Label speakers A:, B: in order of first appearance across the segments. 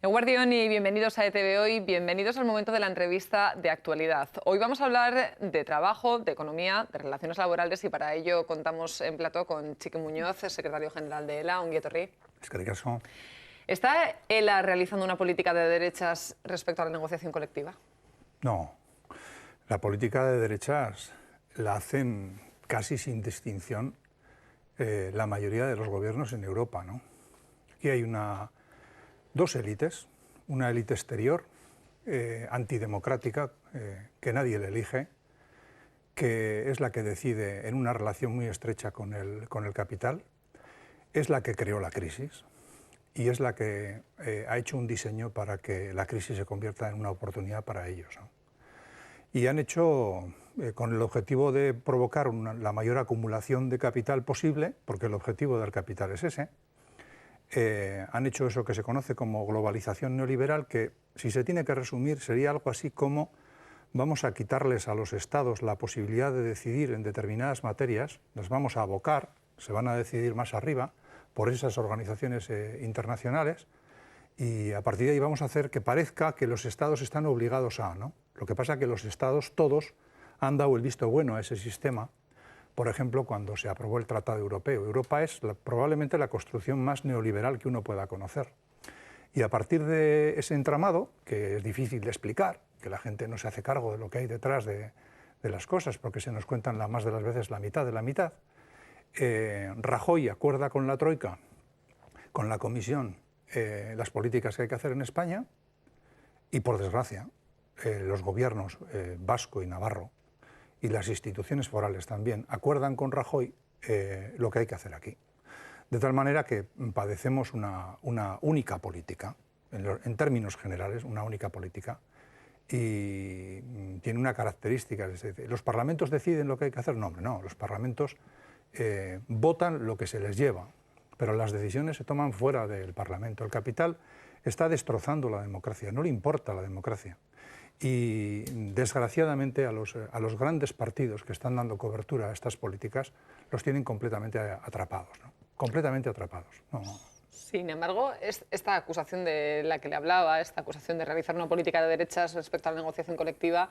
A: Eguardión y bienvenidos a ETV Hoy, bienvenidos al momento de la entrevista de actualidad. Hoy vamos a hablar de trabajo, de economía, de relaciones laborales y para ello contamos en plató con Txiki Muñoz, secretario general de ELA. Ongi etorri.
B: Eskerrik asko.
A: ¿Está ELA realizando una política de derechas respecto a la negociación colectiva?
B: No, la política de derechas la hacen casi sin distinción la mayoría de los gobiernos en Europa, ¿no? Aquí hay dos élites, una élite exterior, antidemocrática, que nadie le elige, que es la que decide en una relación muy estrecha con el capital, es la que creó la crisis y es la que ha hecho un diseño para que la crisis se convierta en una oportunidad para ellos, ¿no? Y han hecho, con el objetivo de provocar la mayor acumulación de capital posible, porque el objetivo del capital es ese, han hecho eso que se conoce como globalización neoliberal, que si se tiene que resumir sería algo así como vamos a quitarles a los estados la posibilidad de decidir en determinadas materias, las vamos a abocar, se van a decidir más arriba por esas organizaciones internacionales, y a partir de ahí vamos a hacer que parezca que los estados están obligados a, ¿no? Lo que pasa es que los estados todos han dado el visto bueno a ese sistema. Por ejemplo, cuando se aprobó el Tratado Europeo. Europa es probablemente la construcción más neoliberal que uno pueda conocer. Y a partir de ese entramado, que es difícil de explicar, que la gente no se hace cargo de lo que hay detrás de las cosas, porque se nos cuentan más de las veces la mitad de la mitad, Rajoy acuerda con la Troika, con la Comisión, las políticas que hay que hacer en España, y por desgracia, los gobiernos vasco y navarro, y las instituciones forales también, acuerdan con Rajoy lo que hay que hacer aquí. De tal manera que padecemos una única política, en términos generales, una única política, y tiene una característica, es decir, ¿los parlamentos deciden lo que hay que hacer? No, hombre, no, los parlamentos votan lo que se les lleva, pero las decisiones se toman fuera del Parlamento. El capital está destrozando la democracia, no le importa la democracia. Y desgraciadamente a los grandes partidos que están dando cobertura a estas políticas los tienen completamente atrapados, ¿no? Completamente atrapados. No.
A: Sin embargo, esta acusación de la que le hablaba, esta acusación de realizar una política de derechas respecto a la negociación colectiva,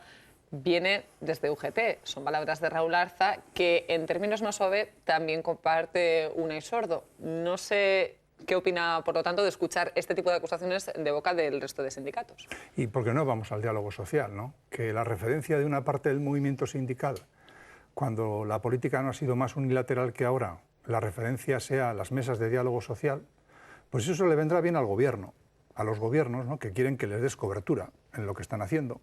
A: viene desde UGT. Son palabras de Raúl Arza, que en términos más suaves también comparte Unai Sordo. No sé ¿qué opina, por lo tanto, de escuchar este tipo de acusaciones de boca del resto de sindicatos?
B: ¿Y por qué no vamos al diálogo social, ¿no? Que la referencia de una parte del movimiento sindical, cuando la política no ha sido más unilateral que ahora, la referencia sea a las mesas de diálogo social, pues eso le vendrá bien al gobierno, a los gobiernos, ¿no?, que quieren que les des cobertura en lo que están haciendo.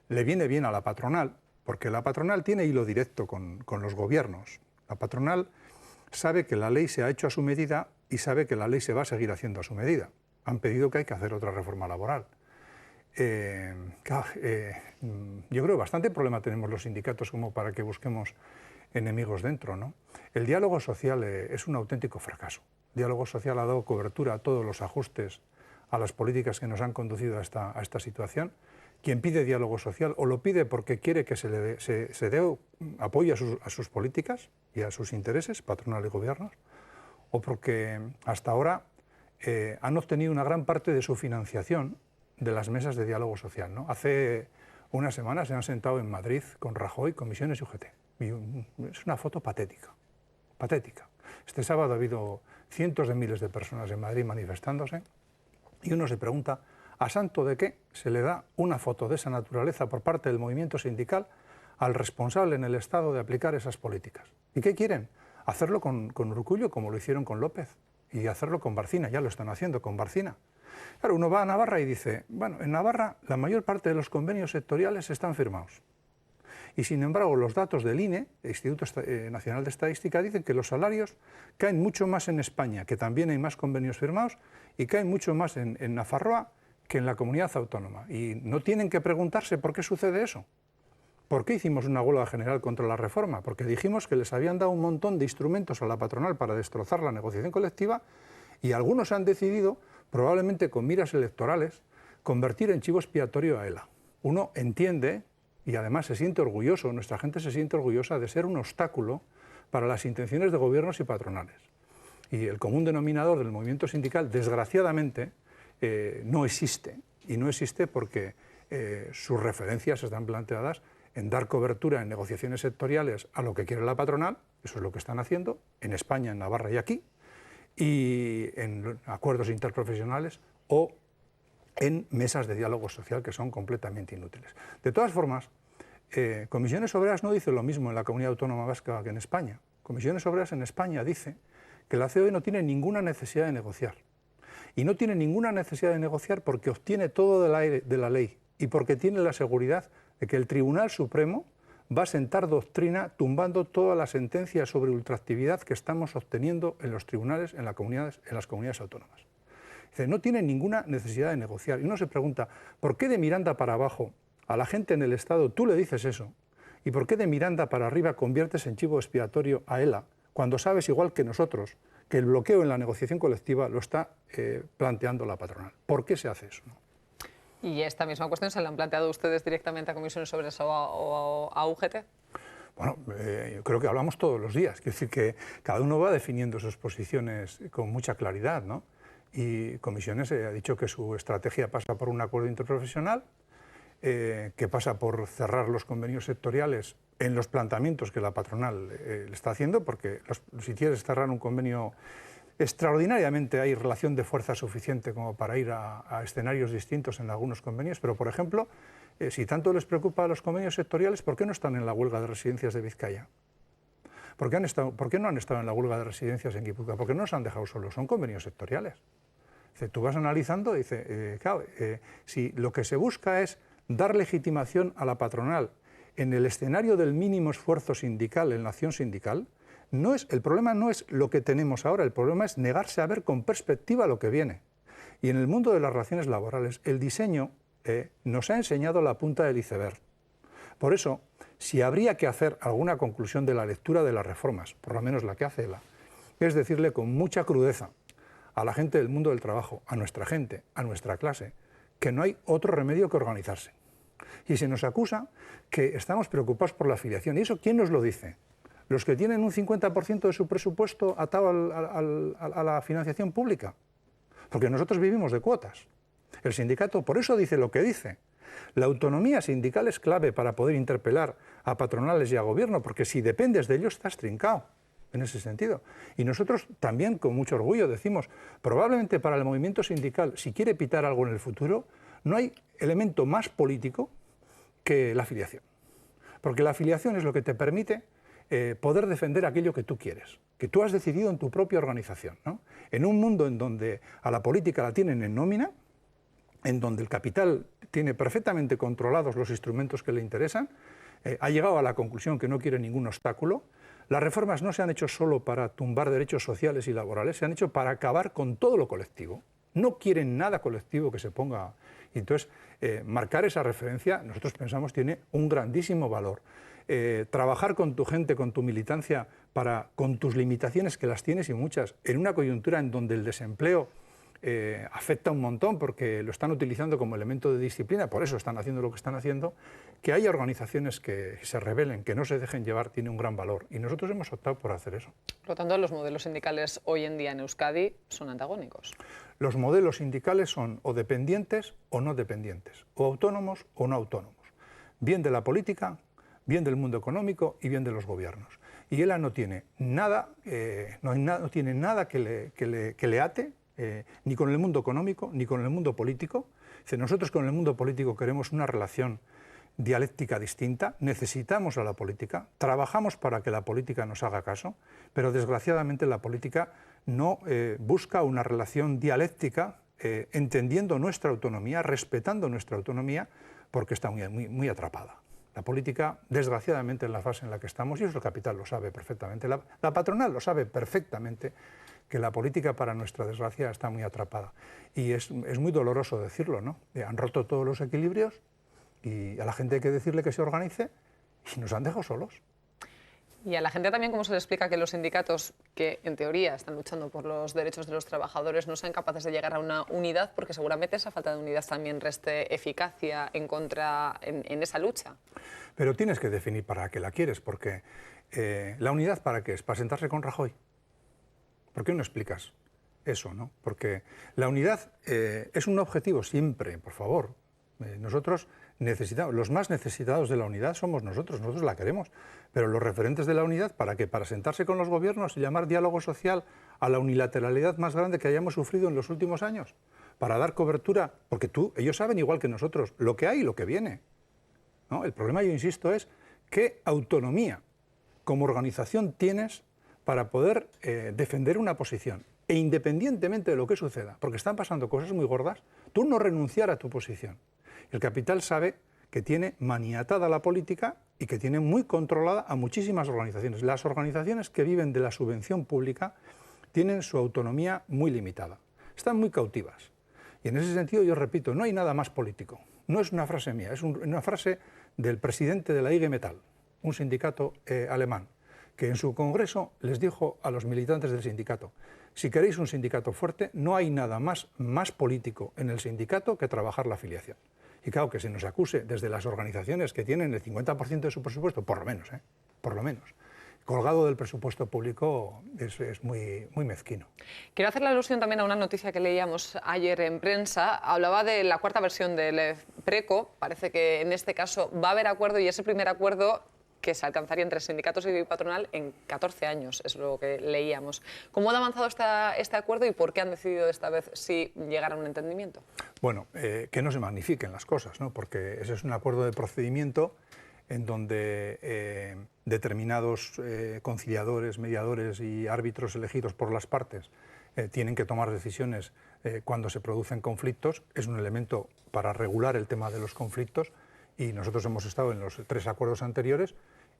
B: Le viene bien a la patronal, porque la patronal tiene hilo directo con los gobiernos. La patronal sabe que la ley se ha hecho a su medida y sabe que la ley se va a seguir haciendo a su medida. Han pedido que hay que hacer otra reforma laboral. Yo creo que bastante problema tenemos los sindicatos como para que busquemos enemigos dentro, ¿no? El diálogo social es un auténtico fracaso. El diálogo social ha dado cobertura a todos los ajustes a las políticas que nos han conducido a esta situación. Quien pide diálogo social o lo pide porque quiere que se dé apoyo a sus políticas y a sus intereses, patronal y gobiernos, o porque hasta ahora han obtenido una gran parte de su financiación de las mesas de diálogo social, ¿no? Hace unas semanas se han sentado en Madrid con Rajoy, Comisiones y UGT. Y es una foto patética, patética. Este sábado ha habido cientos de miles de personas en Madrid manifestándose y uno se pregunta ¿a santo de qué se le da una foto de esa naturaleza por parte del movimiento sindical al responsable en el Estado de aplicar esas políticas? ¿Y qué quieren? Hacerlo con Urkullu, como lo hicieron con López, y hacerlo con Barcina, ya lo están haciendo con Barcina. Claro, uno va a Navarra y dice, bueno, en Navarra la mayor parte de los convenios sectoriales están firmados. Y sin embargo, los datos del INE, el Instituto Nacional de Estadística, dicen que los salarios caen mucho más en España, que también hay más convenios firmados, y caen mucho más en Nafarroa que en la comunidad autónoma. Y no tienen que preguntarse por qué sucede eso. ¿Por qué hicimos una huelga general contra la reforma? Porque dijimos que les habían dado un montón de instrumentos a la patronal para destrozar la negociación colectiva y algunos han decidido, probablemente con miras electorales, convertir en chivo expiatorio a ELA. Uno entiende y además se siente orgulloso, nuestra gente se siente orgullosa de ser un obstáculo para las intenciones de gobiernos y patronales. Y el común denominador del movimiento sindical, desgraciadamente, no existe. Y no existe porque sus referencias están planteadas en dar cobertura en negociaciones sectoriales a lo que quiere la patronal, eso es lo que están haciendo, en España, en Navarra y aquí, y en acuerdos interprofesionales o en mesas de diálogo social que son completamente inútiles. De todas formas, Comisiones Obreras no dice lo mismo en la Comunidad Autónoma Vasca que en España. Comisiones Obreras en España dice que la COE no tiene ninguna necesidad de negociar. Y no tiene ninguna necesidad de negociar porque obtiene todo de la ley y porque tiene la seguridad de que el Tribunal Supremo va a sentar doctrina tumbando todas las sentencias sobre ultraactividad que estamos obteniendo en los tribunales, en las comunidades autónomas. Dice, no tiene ninguna necesidad de negociar. Y uno se pregunta, ¿por qué de Miranda para abajo a la gente en el Estado tú le dices eso? ¿Y por qué de Miranda para arriba conviertes en chivo expiatorio a ELA cuando sabes, igual que nosotros, que el bloqueo en la negociación colectiva lo está planteando la patronal? ¿Por qué se hace eso?
A: ¿Y esta misma cuestión se la han planteado ustedes directamente a Comisiones Obreras o a UGT?
B: Bueno, yo creo que hablamos todos los días. Quiero decir que cada uno va definiendo sus posiciones con mucha claridad, ¿no? Y Comisiones ha dicho que su estrategia pasa por un acuerdo interprofesional, que pasa por cerrar los convenios sectoriales en los planteamientos que la patronal le está haciendo, porque si quieres cerrar un convenio, extraordinariamente hay relación de fuerza suficiente como para ir a escenarios distintos en algunos convenios, pero por ejemplo, si tanto les preocupa a los convenios sectoriales, ¿por qué no están en la huelga de residencias de Vizcaya? ¿Por qué no han estado en la huelga de residencias en Guipúzcoa? ¿Por qué no nos han dejado solos? Son convenios sectoriales. Dice, tú vas analizando, dice, claro, si lo que se busca es dar legitimación a la patronal en el escenario del mínimo esfuerzo sindical, en la acción sindical, el problema no es lo que tenemos ahora, el problema es negarse a ver con perspectiva lo que viene. Y en el mundo de las relaciones laborales, el diseño nos ha enseñado la punta del iceberg. Por eso, si habría que hacer alguna conclusión de la lectura de las reformas, por lo menos la que hace ELA, es decirle con mucha crudeza a la gente del mundo del trabajo, a nuestra gente, a nuestra clase, que no hay otro remedio que organizarse. Y se nos acusa que estamos preocupados por la afiliación. ¿Y eso quién nos lo dice? ¿Los que tienen un 50% de su presupuesto atado a la financiación pública? Porque nosotros vivimos de cuotas. El sindicato por eso dice lo que dice. La autonomía sindical es clave para poder interpelar a patronales y a gobierno, porque si dependes de ellos estás trincado en ese sentido. Y nosotros también con mucho orgullo decimos, probablemente para el movimiento sindical, si quiere pitar algo en el futuro, no hay elemento más político que la afiliación. Porque la afiliación es lo que te permite poder defender aquello que tú quieres, que tú has decidido en tu propia organización, ¿no? En un mundo en donde a la política la tienen en nómina, en donde el capital tiene perfectamente controlados los instrumentos que le interesan, ha llegado a la conclusión que no quiere ningún obstáculo. Las reformas no se han hecho solo para tumbar derechos sociales y laborales, se han hecho para acabar con todo lo colectivo. No quieren nada colectivo que se ponga. Y entonces, marcar esa referencia, nosotros pensamos, tiene un grandísimo valor. Trabajar con tu gente, con tu militancia, con tus limitaciones, que las tienes y muchas, en una coyuntura en donde el desempleo afecta un montón porque lo están utilizando como elemento de disciplina, por eso están haciendo lo que están haciendo, que haya organizaciones que se rebelen, que no se dejen llevar, tiene un gran valor. Y nosotros hemos optado por hacer eso.
A: Por lo tanto, los modelos sindicales hoy en día en Euskadi son antagónicos.
B: Los modelos sindicales son o dependientes o no dependientes, o autónomos o no autónomos, bien de la política, bien del mundo económico y bien de los gobiernos. Y ELA no tiene nada, no tiene nada que le ate, ni con el mundo económico, ni con el mundo político. Nosotros con el mundo político queremos una relación dialéctica distinta, necesitamos a la política, trabajamos para que la política nos haga caso, pero desgraciadamente la política no busca una relación dialéctica, entendiendo nuestra autonomía, respetando nuestra autonomía, porque está muy atrapada. La política, desgraciadamente, en la fase en la que estamos, y eso el capital lo sabe perfectamente, la patronal lo sabe perfectamente, que la política, para nuestra desgracia, está muy atrapada. Y es muy doloroso decirlo, ¿no? Han roto todos los equilibrios y a la gente hay que decirle que se organice y nos han dejado solos.
A: Y a la gente también, ¿cómo se le explica que los sindicatos, que en teoría están luchando por los derechos de los trabajadores, no sean capaces de llegar a una unidad? Porque seguramente esa falta de unidad también reste eficacia en esa lucha.
B: Pero tienes que definir para qué la quieres, porque la unidad, ¿para qué es? ¿Para sentarse con Rajoy? ¿Por qué no explicas eso, ¿no? Porque la unidad es un objetivo siempre, por favor. Nosotros necesitamos, los más necesitados de la unidad somos nosotros la queremos, pero los referentes de la unidad, ¿para qué? Para sentarse con los gobiernos y llamar diálogo social a la unilateralidad más grande que hayamos sufrido en los últimos años, para dar cobertura, porque ellos saben igual que nosotros lo que hay y lo que viene, ¿no? El problema, yo insisto, es qué autonomía como organización tienes para poder defender una posición. E independientemente de lo que suceda, porque están pasando cosas muy gordas, tú no renunciar a tu posición. El capital sabe que tiene maniatada la política y que tiene muy controlada a muchísimas organizaciones. Las organizaciones que viven de la subvención pública tienen su autonomía muy limitada, están muy cautivas. Y en ese sentido, yo repito, no hay nada más político. No es una frase mía, es una frase del presidente de la IG Metall, un sindicato alemán, que en su congreso les dijo a los militantes del sindicato: si queréis un sindicato fuerte, no hay nada más político en el sindicato que trabajar la afiliación. Y claro, que se nos acuse desde las organizaciones que tienen el 50% de su presupuesto, por lo menos, colgado del presupuesto público, es muy, muy mezquino.
A: Quiero hacer la alusión también a una noticia que leíamos ayer en prensa. Hablaba de la cuarta versión del PRECO. Parece que en este caso va a haber acuerdo, y es el primer acuerdo que se alcanzaría entre sindicatos y patronal en 14 años, es lo que leíamos. ¿Cómo ha avanzado este acuerdo y por qué han decidido esta vez sí llegar a un entendimiento?
B: Bueno, que no se magnifiquen las cosas, ¿no? Porque ese es un acuerdo de procedimiento en donde determinados conciliadores, mediadores y árbitros elegidos por las partes tienen que tomar decisiones cuando se producen conflictos. Es un elemento para regular el tema de los conflictos, y nosotros hemos estado en los 3 acuerdos anteriores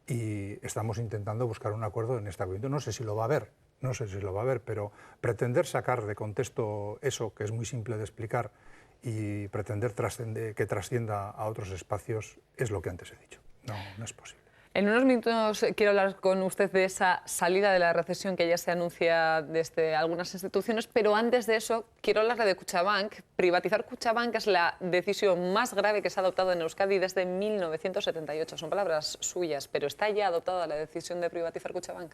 B: y estamos intentando buscar un acuerdo en este acuerdo. No sé si lo va a haber, pero pretender sacar de contexto eso, que es muy simple de explicar, y pretender que trascienda a otros espacios, es lo que antes he dicho. No es posible.
A: En unos minutos quiero hablar con usted de esa salida de la recesión que ya se anuncia desde algunas instituciones, pero antes de eso quiero hablarle de Kutxabank. Privatizar Kutxabank es la decisión más grave que se ha adoptado en Euskadi desde 1978. Son palabras suyas, pero ¿está ya adoptada la decisión de privatizar Kutxabank?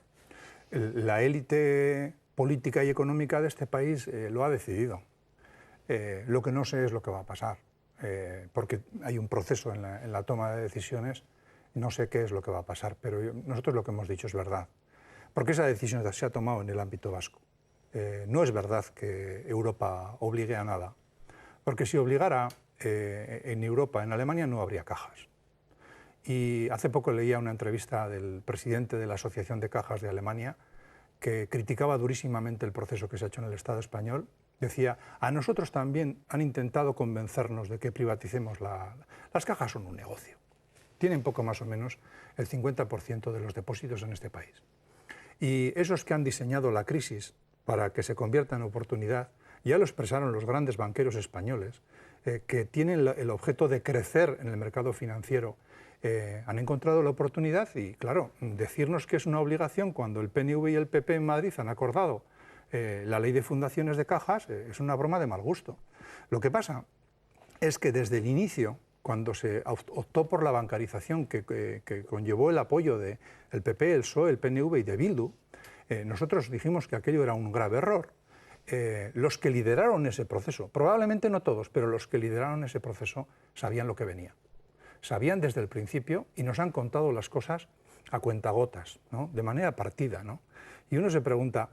B: La élite política y económica de este país lo ha decidido. Lo que no sé es lo que va a pasar, porque hay un proceso en la toma de decisiones. No sé qué es lo que va a pasar, pero nosotros lo que hemos dicho es verdad. Porque esa decisión se ha tomado en el ámbito vasco. No es verdad que Europa obligue a nada, porque si obligara en Europa, en Alemania, no habría cajas. Y hace poco leía una entrevista del presidente de la Asociación de Cajas de Alemania, que criticaba durísimamente el proceso que se ha hecho en el Estado español. Decía: a nosotros también han intentado convencernos de que privaticemos las cajas. Son un negocio. Tienen poco más o menos el 50% de los depósitos en este país. Y esos que han diseñado la crisis para que se convierta en oportunidad, ya lo expresaron los grandes banqueros españoles, que tienen el objeto de crecer en el mercado financiero, han encontrado la oportunidad. Y claro, decirnos que es una obligación cuando el PNV y el PP en Madrid han acordado la ley de fundaciones de cajas, es una broma de mal gusto. Lo que pasa es que desde el inicio, cuando se optó por la bancarización que conllevó el apoyo del PP, el PSOE, el PNV y de Bildu, nosotros dijimos que aquello era un grave error. Los que lideraron ese proceso, probablemente no todos, pero los que lideraron ese proceso sabían lo que venía. Sabían desde el principio y nos han contado las cosas a cuentagotas, ¿no? De manera partida, ¿no? Y uno se pregunta,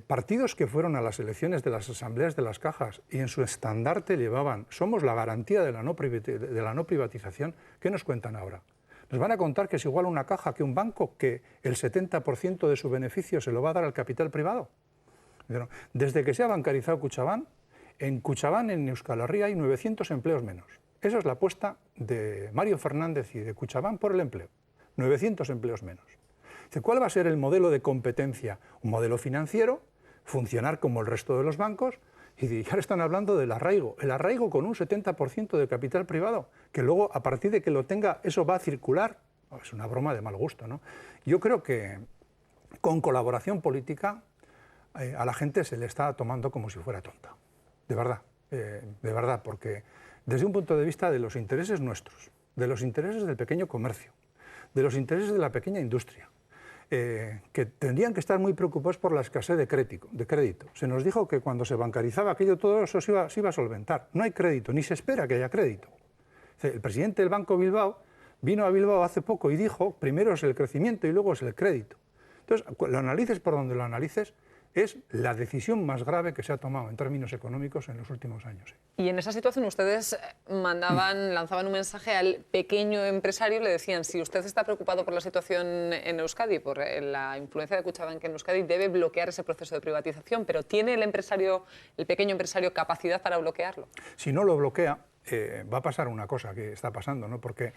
B: partidos que fueron a las elecciones de las asambleas de las cajas y en su estandarte llevaban "somos la garantía de la no privatización", ¿qué nos cuentan ahora? Nos van a contar que es igual una caja que un banco, que el 70% de su beneficio se lo va a dar al capital privado. Desde que se ha bancarizado Kutxabank, en Euskal Herria hay 900 empleos menos. Esa es la apuesta de Mario Fernández y de Kutxabank por el empleo. 900 empleos menos. ¿Cuál va a ser el modelo de competencia? Un modelo financiero, funcionar como el resto de los bancos, y ahora están hablando del arraigo. El arraigo con un 70% de capital privado, que luego, a partir de que lo tenga, eso va a circular. Es una broma de mal gusto, ¿no? Yo creo que con colaboración política a la gente se le está tomando como si fuera tonta. De verdad, porque desde un punto de vista de los intereses nuestros, de los intereses del pequeño comercio, de los intereses de la pequeña industria, que tendrían que estar muy preocupados por la escasez de crédito. Se nos dijo que cuando se bancarizaba aquello, todo eso se iba a solventar. No hay crédito, ni se espera que haya crédito. El presidente del Banco Bilbao vino a Bilbao hace poco y dijo, primero es el crecimiento y luego es el crédito. Entonces, lo analices por donde lo analices, es la decisión más grave que se ha tomado en términos económicos en los últimos años.
A: Y en esa situación ustedes lanzaban un mensaje al pequeño empresario y le decían, si usted está preocupado por la situación en Euskadi, por la influencia de Kutxabank en Euskadi, debe bloquear ese proceso de privatización, pero ¿tiene el pequeño empresario capacidad para bloquearlo?
B: Si no lo bloquea, va a pasar una cosa que está pasando, ¿no? Porque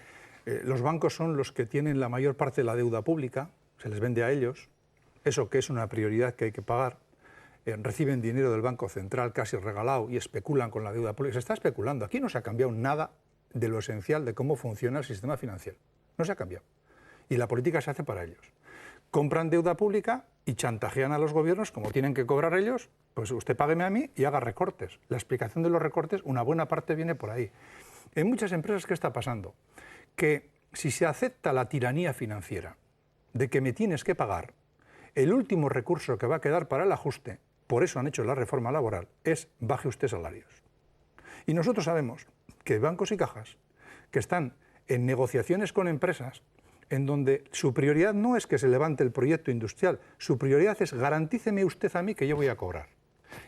B: los bancos son los que tienen la mayor parte de la deuda pública, se les vende a ellos, eso que es una prioridad que hay que pagar, reciben dinero del Banco Central casi regalado y especulan con la deuda pública. Se está especulando. Aquí no se ha cambiado nada de lo esencial de cómo funciona el sistema financiero. No se ha cambiado. Y la política se hace para ellos. Compran deuda pública y chantajean a los gobiernos, como tienen que cobrar ellos, pues usted págueme a mí y haga recortes. La explicación de los recortes, una buena parte viene por ahí. En muchas empresas, ¿qué está pasando? Que si se acepta la tiranía financiera de que me tienes que pagar, el último recurso que va a quedar para el ajuste, por eso han hecho la reforma laboral, es baje usted salarios. Y nosotros sabemos que bancos y cajas que están en negociaciones con empresas en donde su prioridad no es que se levante el proyecto industrial, su prioridad es garantíceme usted a mí que yo voy a cobrar.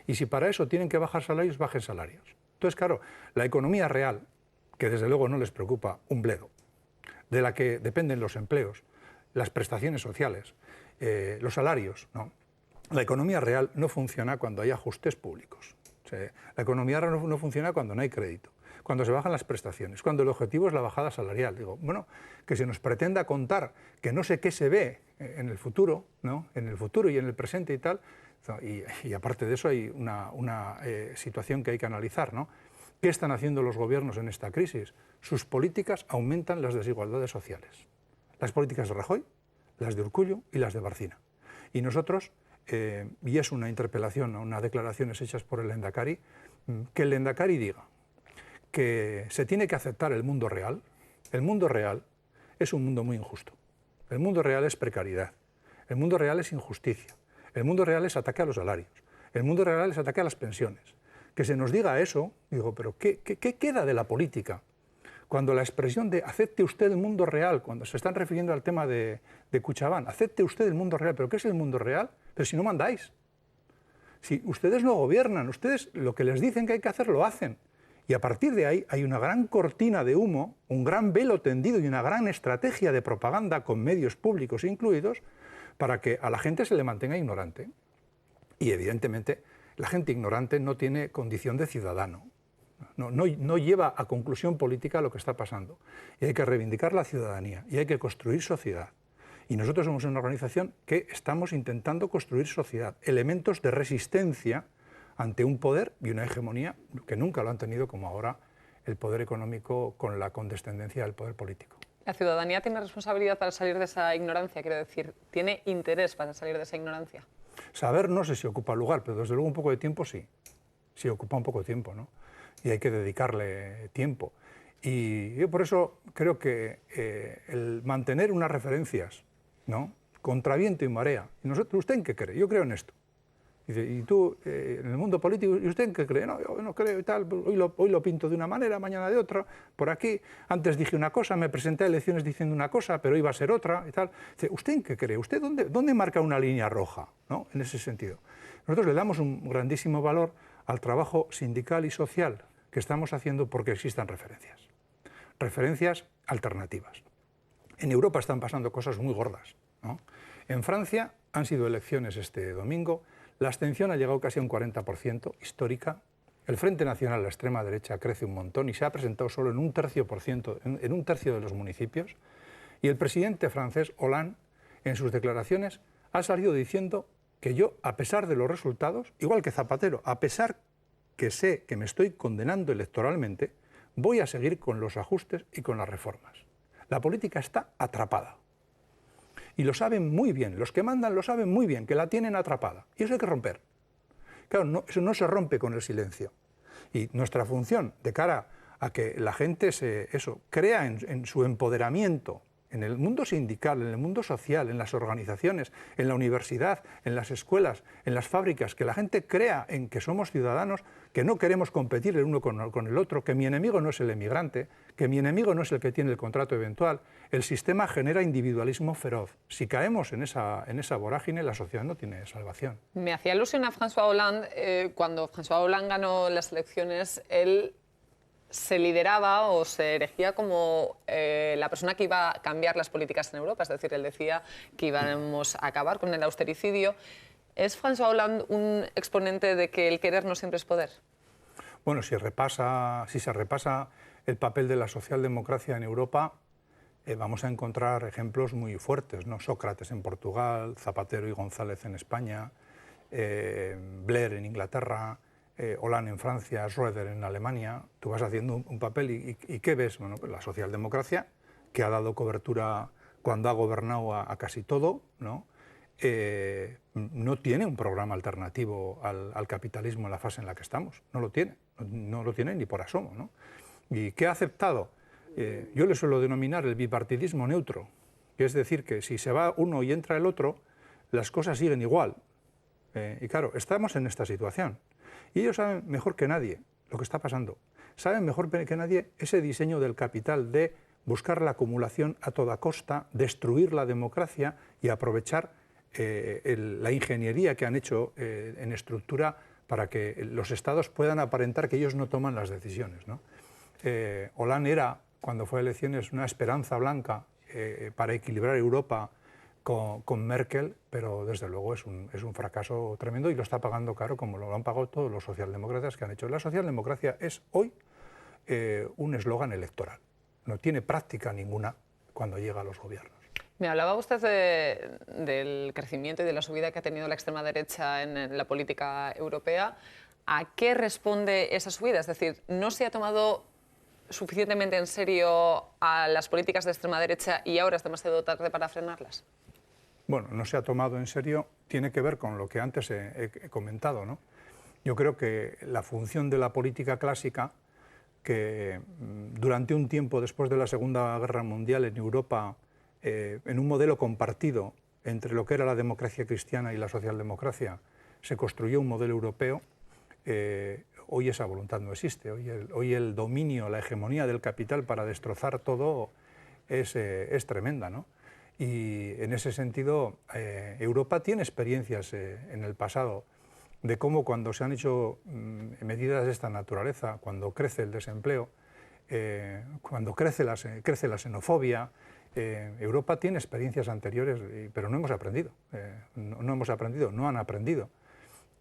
B: Y si para eso tienen que bajar salarios, bajen salarios. Entonces, claro, la economía real, que desde luego no les preocupa un bledo, de la que dependen los empleos, las prestaciones sociales, los salarios, ¿no? La economía real no funciona cuando hay ajustes públicos. La economía real no funciona cuando no hay crédito, cuando se bajan las prestaciones, cuando el objetivo es la bajada salarial. Digo, bueno, que se nos pretenda contar que no sé qué se ve en el futuro, ¿no? En el futuro y en el presente y tal, y aparte de eso hay una situación que hay que analizar, ¿no? ¿Qué están haciendo los gobiernos en esta crisis? Sus políticas aumentan las desigualdades sociales. Las políticas de Rajoy, las de Urkullu y las de Barcina. Y nosotros, y es una interpelación, unas declaraciones hechas por el Lehendakari, que el Lehendakari diga que se tiene que aceptar el mundo real. El mundo real es un mundo muy injusto. El mundo real es precariedad. El mundo real es injusticia. El mundo real es ataque a los salarios. El mundo real es ataque a las pensiones. Que se nos diga eso, digo, pero ¿qué queda de la política? Cuando la expresión de acepte usted el mundo real, cuando se están refiriendo al tema de Kutxabank, acepte usted el mundo real, ¿pero qué es el mundo real? Pero si no mandáis. Si ustedes no gobiernan, ustedes lo que les dicen que hay que hacer lo hacen. Y a partir de ahí hay una gran cortina de humo, un gran velo tendido y una gran estrategia de propaganda con medios públicos incluidos para que a la gente se le mantenga ignorante. Y evidentemente la gente ignorante no tiene condición de ciudadano. No lleva a conclusión política lo que está pasando. Y hay que reivindicar la ciudadanía y hay que construir sociedad. Y nosotros somos una organización que estamos intentando construir sociedad, elementos de resistencia ante un poder y una hegemonía que nunca lo han tenido como ahora el poder económico con la condescendencia del poder político.
A: ¿La ciudadanía tiene responsabilidad para salir de esa ignorancia? Quiero decir, ¿tiene interés para salir de esa ignorancia?
B: Saber no sé si ocupa lugar, pero desde luego un poco de tiempo sí. Sí ocupa un poco de tiempo, ¿no? Y hay que dedicarle tiempo. Y yo por eso creo que el mantener unas referencias, ¿no? Contra viento y marea. ¿Y usted en qué cree? Yo creo en esto. Dice, y tú, en el mundo político, ¿y usted en qué cree? No, yo no creo y tal, hoy lo pinto de una manera, mañana de otra, por aquí, antes dije una cosa, me presenté a elecciones diciendo una cosa, pero iba a ser otra y tal. Dice, ¿usted en qué cree? ¿Usted dónde marca una línea roja? ¿No? En ese sentido. Nosotros le damos un grandísimo valor al trabajo sindical y social que estamos haciendo porque existan referencias alternativas. En Europa están pasando cosas muy gordas, ¿no? En Francia han sido elecciones este domingo, la abstención ha llegado casi a un 40% histórica, el Frente Nacional, la extrema derecha, crece un montón y se ha presentado solo en un tercio de los municipios, y el presidente francés, Hollande, en sus declaraciones, ha salido diciendo que yo, a pesar de los resultados, igual que Zapatero, a pesar que sé que me estoy condenando electoralmente, voy a seguir con los ajustes y con las reformas. La política está atrapada. Y lo saben muy bien, los que mandan lo saben muy bien, que la tienen atrapada. Y eso hay que romper. Claro, eso no se rompe con el silencio. Y nuestra función, de cara a que la gente crea en su empoderamiento en el mundo sindical, en el mundo social, en las organizaciones, en la universidad, en las escuelas, en las fábricas, que la gente crea en que somos ciudadanos, que no queremos competir el uno con el otro, que mi enemigo no es el emigrante, que mi enemigo no es el que tiene el contrato eventual. El sistema genera individualismo feroz. Si caemos en esa vorágine, la sociedad no tiene salvación.
A: Me hacía alusión a François Hollande. Cuando François Hollande ganó las elecciones, él se lideraba o se erigía como la persona que iba a cambiar las políticas en Europa. Es decir, él decía que íbamos a acabar con el austericidio. ¿Es François Hollande un exponente de que el querer no siempre es poder?
B: Bueno, si se repasa el papel de la socialdemocracia en Europa, vamos a encontrar ejemplos muy fuertes, ¿no? Sócrates en Portugal, Zapatero y González en España, Blair en Inglaterra, Hollande en Francia, Schröder en Alemania. Tú vas haciendo un papel y ¿qué ves? Bueno, pues la socialdemocracia, que ha dado cobertura cuando ha gobernado a casi todo, ¿no? No tiene un programa alternativo al capitalismo en la fase en la que estamos. No lo tiene, no lo tiene ni por asomo, ¿no? ¿Y qué ha aceptado? Yo le suelo denominar el bipartidismo neutro, que es decir, que si se va uno y entra el otro, las cosas siguen igual. Y claro, estamos en esta situación. Y ellos saben mejor que nadie lo que está pasando. Saben mejor que nadie ese diseño del capital de buscar la acumulación a toda costa, destruir la democracia y aprovechar la ingeniería que han hecho en estructura para que los estados puedan aparentar que ellos no toman las decisiones, ¿no? Hollande era, cuando fue a elecciones, una esperanza blanca para equilibrar Europa con Merkel, pero desde luego es un fracaso tremendo y lo está pagando caro, como lo han pagado todos los socialdemócratas que han hecho. La socialdemocracia es hoy un eslogan electoral, no tiene práctica ninguna cuando llega a los gobiernos.
A: Me hablaba usted del crecimiento y de la subida que ha tenido la extrema derecha en la política europea. ¿A qué responde esa subida? Es decir, ¿no se ha tomado suficientemente en serio a las políticas de extrema derecha y ahora es demasiado tarde para frenarlas?
B: Bueno, no se ha tomado en serio, tiene que ver con lo que antes he comentado, ¿no? Yo creo que la función de la política clásica, que durante un tiempo después de la Segunda Guerra Mundial en Europa, en un modelo compartido entre lo que era la democracia cristiana y la socialdemocracia, se construyó un modelo europeo. Hoy esa voluntad no existe. Hoy el dominio, la hegemonía del capital para destrozar todo es tremenda, ¿no? Y en ese sentido, Europa tiene experiencias en el pasado de cómo cuando se han hecho medidas de esta naturaleza, cuando crece el desempleo, cuando crece la xenofobia, Europa tiene experiencias anteriores, pero no hemos aprendido, no han aprendido,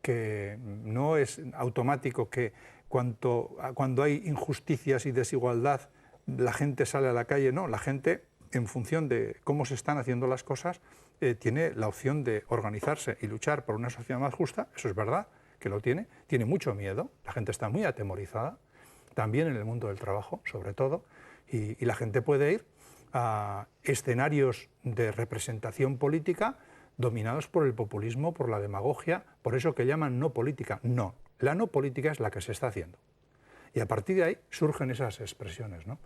B: que no es automático que cuando hay injusticias y desigualdad la gente sale a la calle, no, la gente, en función de cómo se están haciendo las cosas, tiene la opción de organizarse y luchar por una sociedad más justa. Eso es verdad que lo tiene mucho miedo, la gente está muy atemorizada, también en el mundo del trabajo, sobre todo, y la gente puede ir a escenarios de representación política dominados por el populismo, por la demagogia, por eso que llaman no política. No, la no política es la que se está haciendo. Y a partir de ahí surgen esas expresiones, ¿no?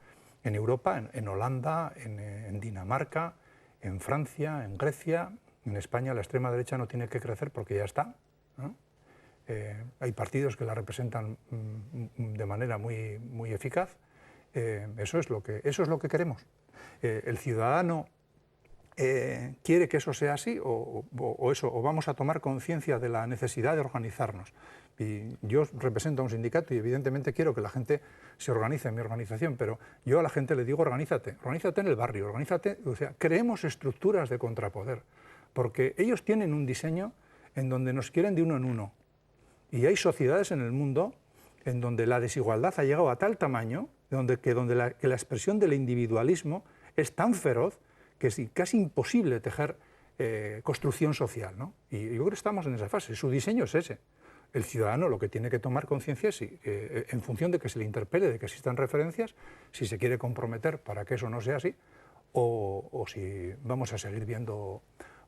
B: En Europa, en Holanda, en Dinamarca, en Francia, en Grecia, en España la extrema derecha no tiene que crecer porque ya está, ¿no? Hay partidos que la representan de manera muy, muy eficaz. Eso es lo que queremos. El ciudadano quiere que eso sea así o vamos a tomar conciencia de la necesidad de organizarnos. Y yo represento a un sindicato y evidentemente quiero que la gente se organice en mi organización, pero yo a la gente le digo organízate en el barrio, organízate, o sea, creemos estructuras de contrapoder, porque ellos tienen un diseño en donde nos quieren de uno en uno. Y hay sociedades en el mundo en donde la desigualdad ha llegado a tal tamaño, que la expresión del individualismo es tan feroz que es casi imposible tejer construcción social, ¿no? Y yo creo que estamos en esa fase, su diseño es ese. El ciudadano lo que tiene que tomar conciencia es, en función de que se le interpele, de que existan referencias, si se quiere comprometer para que eso no sea así, o si vamos a seguir viendo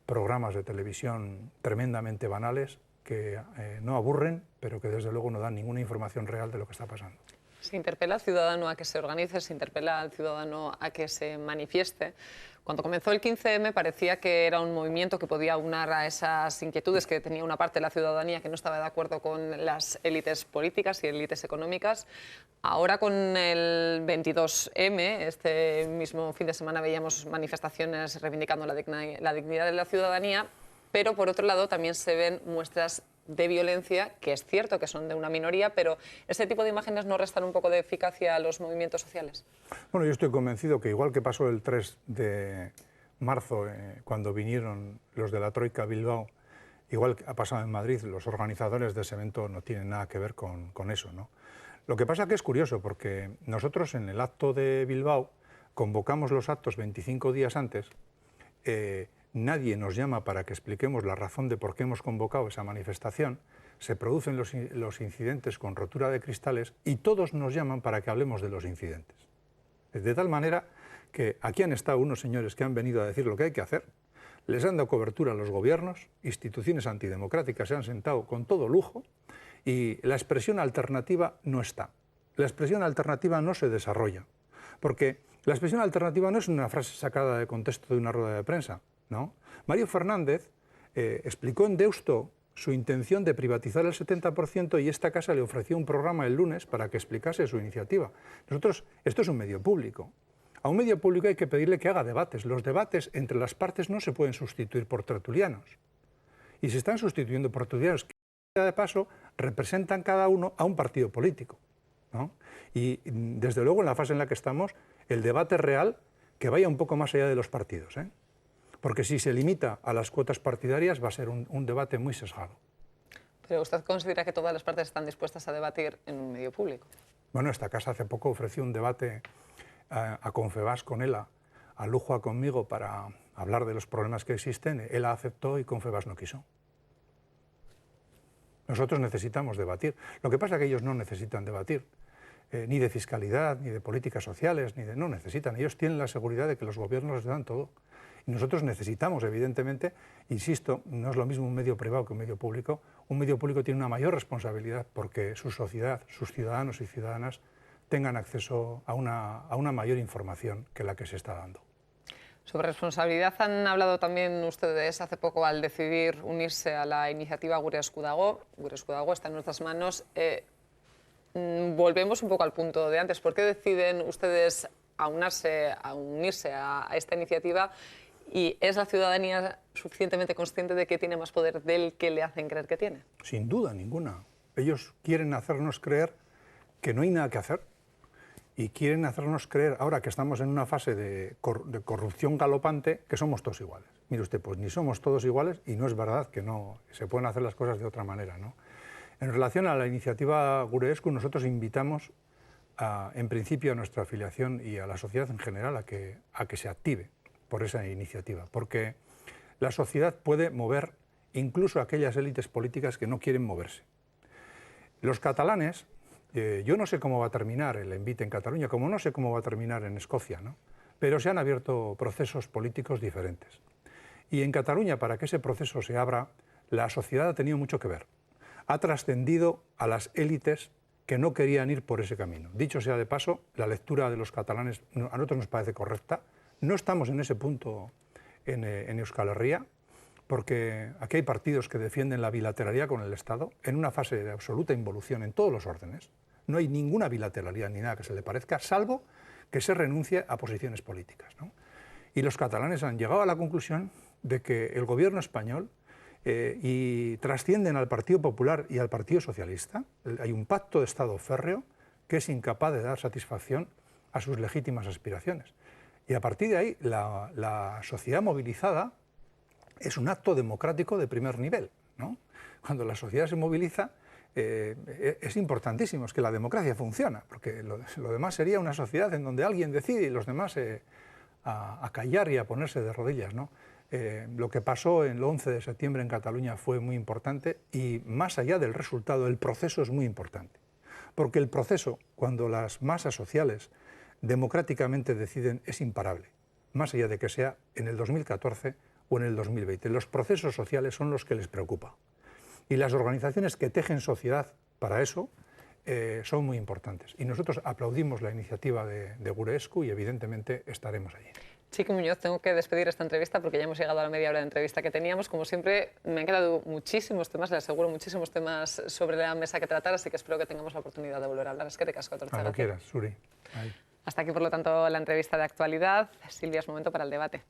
B: programas de televisión tremendamente banales que no aburren, pero que desde luego no dan ninguna información real de lo que está pasando.
A: Se interpela al ciudadano a que se organice, se interpela al ciudadano a que se manifieste. Cuando comenzó el 15M parecía que era un movimiento que podía aunar a esas inquietudes que tenía una parte de la ciudadanía que no estaba de acuerdo con las élites políticas y élites económicas. Ahora con el 22M, este mismo fin de semana veíamos manifestaciones reivindicando la dignidad de la ciudadanía, pero por otro lado también se ven muestras de violencia, que es cierto que son de una minoría, pero ¿ese tipo de imágenes no restan un poco de eficacia a los movimientos sociales?
B: Bueno, yo estoy convencido que igual que pasó el 3 de marzo, cuando vinieron los de la Troika a Bilbao, igual que ha pasado en Madrid, los organizadores de ese evento no tienen nada que ver con eso, ¿no? Lo que pasa que es curioso, porque nosotros en el acto de Bilbao convocamos los actos 25 días antes, nadie nos llama para que expliquemos la razón de por qué hemos convocado esa manifestación, se producen los incidentes con rotura de cristales y todos nos llaman para que hablemos de los incidentes. De tal manera que aquí han estado unos señores que han venido a decir lo que hay que hacer, les han dado cobertura a los gobiernos, instituciones antidemocráticas se han sentado con todo lujo y la expresión alternativa no está. La expresión alternativa no se desarrolla, porque la expresión alternativa no es una frase sacada de contexto de una rueda de prensa, ¿no? Mario Fernández explicó en Deusto su intención de privatizar el 70% y esta casa le ofreció un programa el lunes para que explicase su iniciativa. Esto es un medio público. A un medio público hay que pedirle que haga debates. Los debates entre las partes no se pueden sustituir por tertulianos. Y se están sustituyendo por tertulianos que, de paso, representan cada uno a un partido político, ¿no? Y desde luego en la fase en la que estamos, el debate real que vaya un poco más allá de los partidos, ¿eh? Porque si se limita a las cuotas partidarias va a ser un debate muy sesgado.
A: ¿Pero usted considera que todas las partes están dispuestas a debatir en un medio público?
B: Bueno, esta casa hace poco ofreció un debate a Confebask con ELA, a Lujo conmigo, para hablar de los problemas que existen. ELA aceptó y Confebask no quiso. Nosotros necesitamos debatir. Lo que pasa es que ellos no necesitan debatir, ni de fiscalidad, ni de políticas sociales, no necesitan. Ellos tienen la seguridad de que los gobiernos les dan todo. Y nosotros necesitamos, evidentemente, insisto, no es lo mismo un medio privado que un medio público. Un medio público tiene una mayor responsabilidad porque su sociedad, sus ciudadanos y ciudadanas tengan acceso a una mayor información que la que se está dando.
A: Sobre responsabilidad han hablado también ustedes hace poco al decidir unirse a la iniciativa Gure Esku Dago. Gure Esku Dago está en nuestras manos. Volvemos un poco al punto de antes. ¿Por qué deciden ustedes unirse a esta iniciativa? ¿Y es la ciudadanía suficientemente consciente de que tiene más poder del que le hacen creer que tiene?
B: Sin duda ninguna. Ellos quieren hacernos creer que no hay nada que hacer y quieren hacernos creer, ahora que estamos en una fase de corrupción galopante, que somos todos iguales. Mire usted, pues ni somos todos iguales y no es verdad que no se pueden hacer las cosas de otra manera, ¿no? En relación a la iniciativa Gure Esku, nosotros invitamos en principio a nuestra afiliación y a la sociedad en general a que se active por esa iniciativa, porque la sociedad puede mover incluso a aquellas élites políticas que no quieren moverse. Los catalanes, yo no sé cómo va a terminar el envite en Cataluña, como no sé cómo va a terminar en Escocia, ¿no? Pero se han abierto procesos políticos diferentes. Y en Cataluña, para que ese proceso se abra, la sociedad ha tenido mucho que ver. Ha trascendido a las élites que no querían ir por ese camino. Dicho sea de paso, la lectura de los catalanes a nosotros nos parece correcta. No estamos en ese punto en Euskal Herria, porque aquí hay partidos que defienden la bilateralidad con el Estado en una fase de absoluta involución en todos los órdenes. No hay ninguna bilateralidad ni nada que se le parezca, salvo que se renuncie a posiciones políticas, ¿no? Y los catalanes han llegado a la conclusión de que el gobierno español y trascienden al Partido Popular y al Partido Socialista. Hay un pacto de Estado férreo que es incapaz de dar satisfacción a sus legítimas aspiraciones. Y a partir de ahí, la sociedad movilizada es un acto democrático de primer nivel, ¿no? Cuando la sociedad se moviliza, es importantísimo, es que la democracia funciona, porque lo demás sería una sociedad en donde alguien decide y los demás a callar y a ponerse de rodillas, ¿no? Lo que pasó el 11 de septiembre en Cataluña fue muy importante y más allá del resultado, el proceso es muy importante. Porque el proceso, cuando las masas sociales democráticamente deciden, es imparable, más allá de que sea en el 2014 o en el 2020. Los procesos sociales son los que les preocupa. Y las organizaciones que tejen sociedad para eso son muy importantes. Y nosotros aplaudimos la iniciativa de Gure Esku y evidentemente estaremos allí.
A: Chiqui Muñoz, tengo que despedir esta entrevista porque ya hemos llegado a la media hora de entrevista que teníamos. Como siempre, me han quedado muchísimos temas, le aseguro, muchísimos temas sobre la mesa que tratar, así que espero que tengamos la oportunidad de volver a hablar. Es que te casco,
B: Cuando quieras, Suri. Ahí.
A: Hasta aquí, por lo tanto, la entrevista de actualidad. Silvia, es momento para el debate.